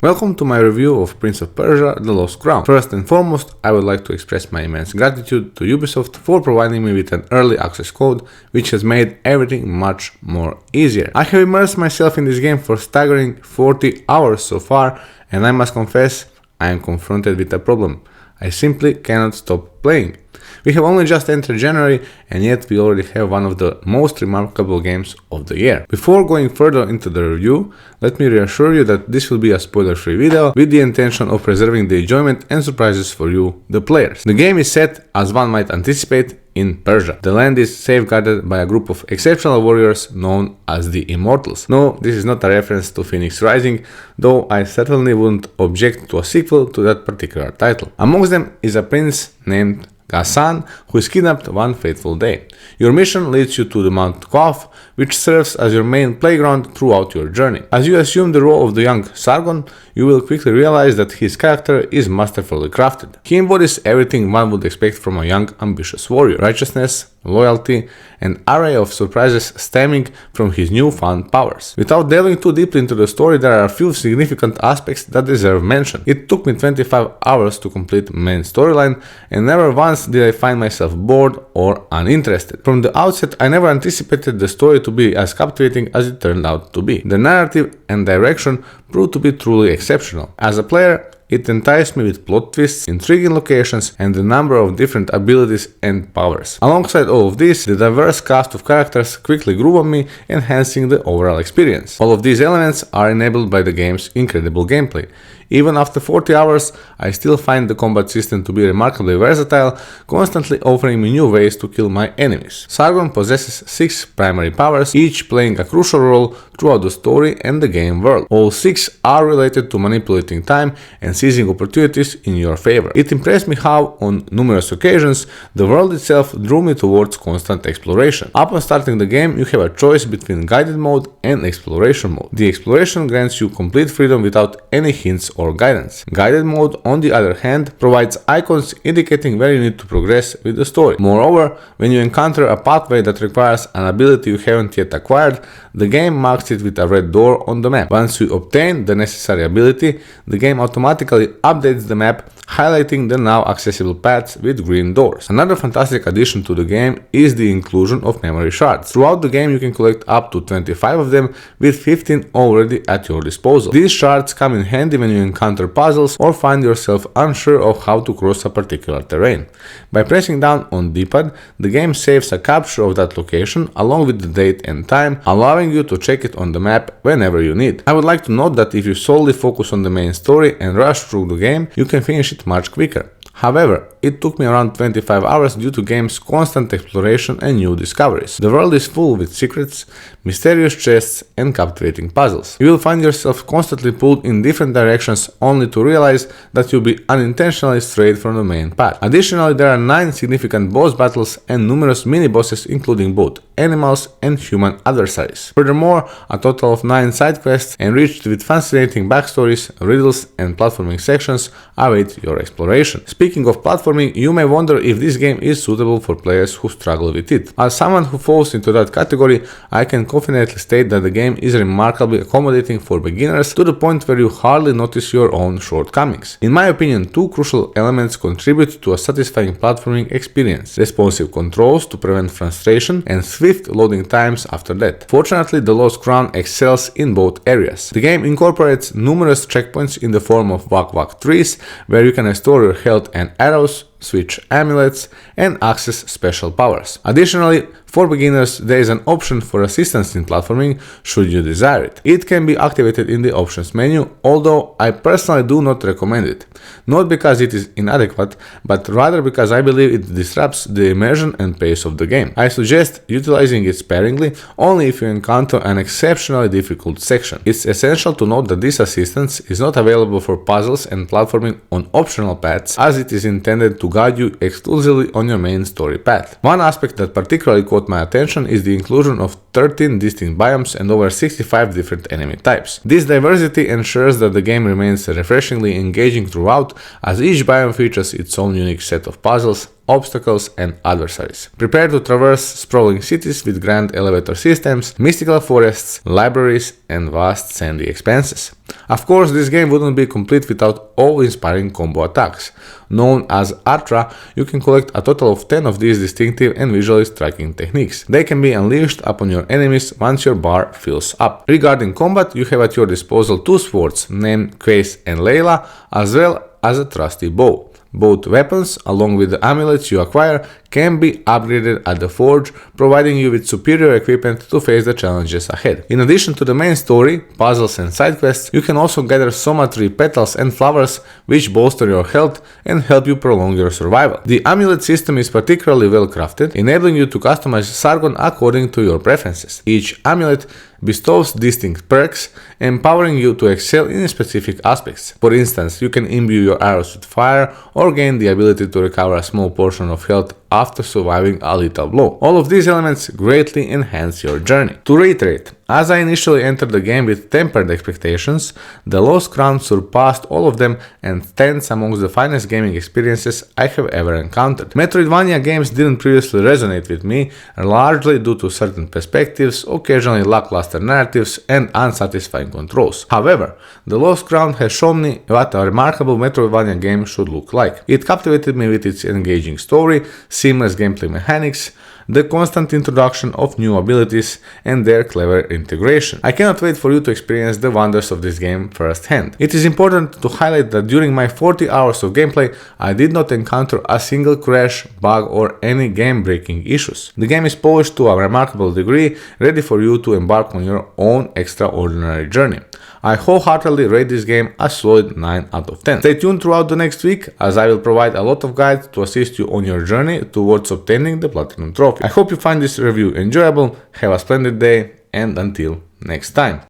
Welcome to my review of Prince of Persia The Lost Crown. First and foremost, I would like to express my immense gratitude to Ubisoft for providing me with an early access code, which has made everything much more easier. I have immersed myself in this game for staggering 40 hours so far, and I must confess, I am confronted with a problem. I simply cannot stop playing. We have only just entered January, and yet we already have one of the most remarkable games of the year. Before going further into the review, let me reassure you that this will be a spoiler-free video with the intention of preserving the enjoyment and surprises for you, the players. The game is set, as one might anticipate, in Persia. The land is safeguarded by a group of exceptional warriors known as the Immortals. No, this is not a reference to Phoenix Rising, though I certainly wouldn't object to a sequel to that particular title. Amongst them is a prince named Ghassan, who is kidnapped one fateful day. Your mission leads you to the Mount Qaf, which serves as your main playground throughout your journey. As you assume the role of the young Sargon, you will quickly realize that his character is masterfully crafted. He embodies everything one would expect from a young, ambitious warrior: righteousness, loyalty, an array of surprises stemming from his newfound powers. Without delving too deeply into the story, there are a few significant aspects that deserve mention. It took me 25 hours to complete the main storyline, and never once did I find myself bored or uninterested. From the outset, I never anticipated the story to be as captivating as it turned out to be. The narrative and direction proved to be truly exceptional. As a player, it enticed me with plot twists, intriguing locations, and a number of different abilities and powers. Alongside all of this, the diverse cast of characters quickly grew on me, enhancing the overall experience. All of these elements are enabled by the game's incredible gameplay. Even after 40 hours, I still find the combat system to be remarkably versatile, constantly offering me new ways to kill my enemies. Sargon possesses 6 primary powers, each playing a crucial role throughout the story and the game world. All 6 are related to manipulating time and seizing opportunities in your favor. It impressed me how, on numerous occasions, the world itself drew me towards constant exploration. Upon starting the game, you have a choice between guided mode and exploration mode. The exploration grants you complete freedom without any hints or guidance. Guided mode, on the other hand, provides icons indicating where you need to progress with the story. Moreover, when you encounter a pathway that requires an ability you haven't yet acquired, the game marks it with a red door on the map. Once you obtain the necessary ability, the game automatically updates the map, highlighting the now accessible paths with green doors. Another fantastic addition to the game is the inclusion of memory shards. Throughout the game, you can collect up to 25 of them, with 15 already at your disposal. These shards come in handy when you encounter puzzles or find yourself unsure of how to cross a particular terrain. By pressing down on D-pad, the game saves a capture of that location along with the date and time, allowing you to check it on the map whenever you need. I would like to note that if you solely focus on the main story and rush through the game, you can finish it much quicker. However, it took me around 25 hours due to game's constant exploration and new discoveries. The world is full with secrets, mysterious chests, and captivating puzzles. You will find yourself constantly pulled in different directions only to realize that you'll be unintentionally strayed from the main path. Additionally, there are 9 significant boss battles and numerous mini-bosses including both animals and human adversaries. Furthermore, a total of 9 side quests enriched with fascinating backstories, riddles, and platforming sections await your exploration. Speaking of platforming, you may wonder if this game is suitable for players who struggle with it. As someone who falls into that category, I can confidently state that the game is remarkably accommodating for beginners to the point where you hardly notice your own shortcomings. In my opinion, 2 crucial elements contribute to a satisfying platforming experience: responsive controls to prevent frustration and swift loading times after that. Fortunately, The Lost Crown excels in both areas. The game incorporates numerous checkpoints in the form of wak trees, where you can restore your health and arrows, switch amulets, and access special powers. Additionally, for beginners, there is an option for assistance in platforming should you desire it. It can be activated in the options menu, although I personally do not recommend it. Not because it is inadequate, but rather because I believe it disrupts the immersion and pace of the game. I suggest utilizing it sparingly, only if you encounter an exceptionally difficult section. It's essential to note that this assistance is not available for puzzles and platforming on optional paths, as it is intended to guide you exclusively on your main story path. One aspect that particularly caught my attention is the inclusion of 13 distinct biomes and over 65 different enemy types. This diversity ensures that the game remains refreshingly engaging throughout, as each biome features its own unique set of puzzles, obstacles, and adversaries. Prepare to traverse sprawling cities with grand elevator systems, mystical forests, libraries, and vast sandy expanses. Of course, this game wouldn't be complete without awe-inspiring combo attacks. Known as Atra, you can collect a total of 10 of these distinctive and visually striking techniques. They can be unleashed upon your enemies once your bar fills up. Regarding combat, you have at your disposal two swords named Quace and Layla, as well as a trusty bow. Both weapons, along with the amulets you acquire, can be upgraded at the forge, providing you with superior equipment to face the challenges ahead. In addition to the main story, puzzles and side quests, you can also gather soma tree petals and flowers which bolster your health and help you prolong your survival. The amulet system is particularly well crafted, enabling you to customize Sargon according to your preferences. Each amulet bestows distinct perks, empowering you to excel in specific aspects. For instance, you can imbue your arrows with fire or gain the ability to recover a small portion of health after surviving a lethal blow. All of these elements greatly enhance your journey. To reiterate, as I initially entered the game with tempered expectations, The Lost Crown surpassed all of them and stands amongst the finest gaming experiences I have ever encountered. Metroidvania games didn't previously resonate with me, largely due to certain perspectives, occasionally lackluster narratives, and unsatisfying controls. However, The Lost Crown has shown me what a remarkable Metroidvania game should look like. It captivated me with its engaging story, seamless gameplay mechanics, the constant introduction of new abilities, and their clever integration. I cannot wait for you to experience the wonders of this game firsthand. It is important to highlight that during my 40 hours of gameplay, I did not encounter a single crash, bug, or any game-breaking issues. The game is polished to a remarkable degree, ready for you to embark on your own extraordinary journey. I wholeheartedly rate this game a solid 9 out of 10. Stay tuned throughout the next week, as I will provide a lot of guides to assist you on your journey towards obtaining the Platinum Trophy. I hope you find this review enjoyable, have a splendid day, and until next time.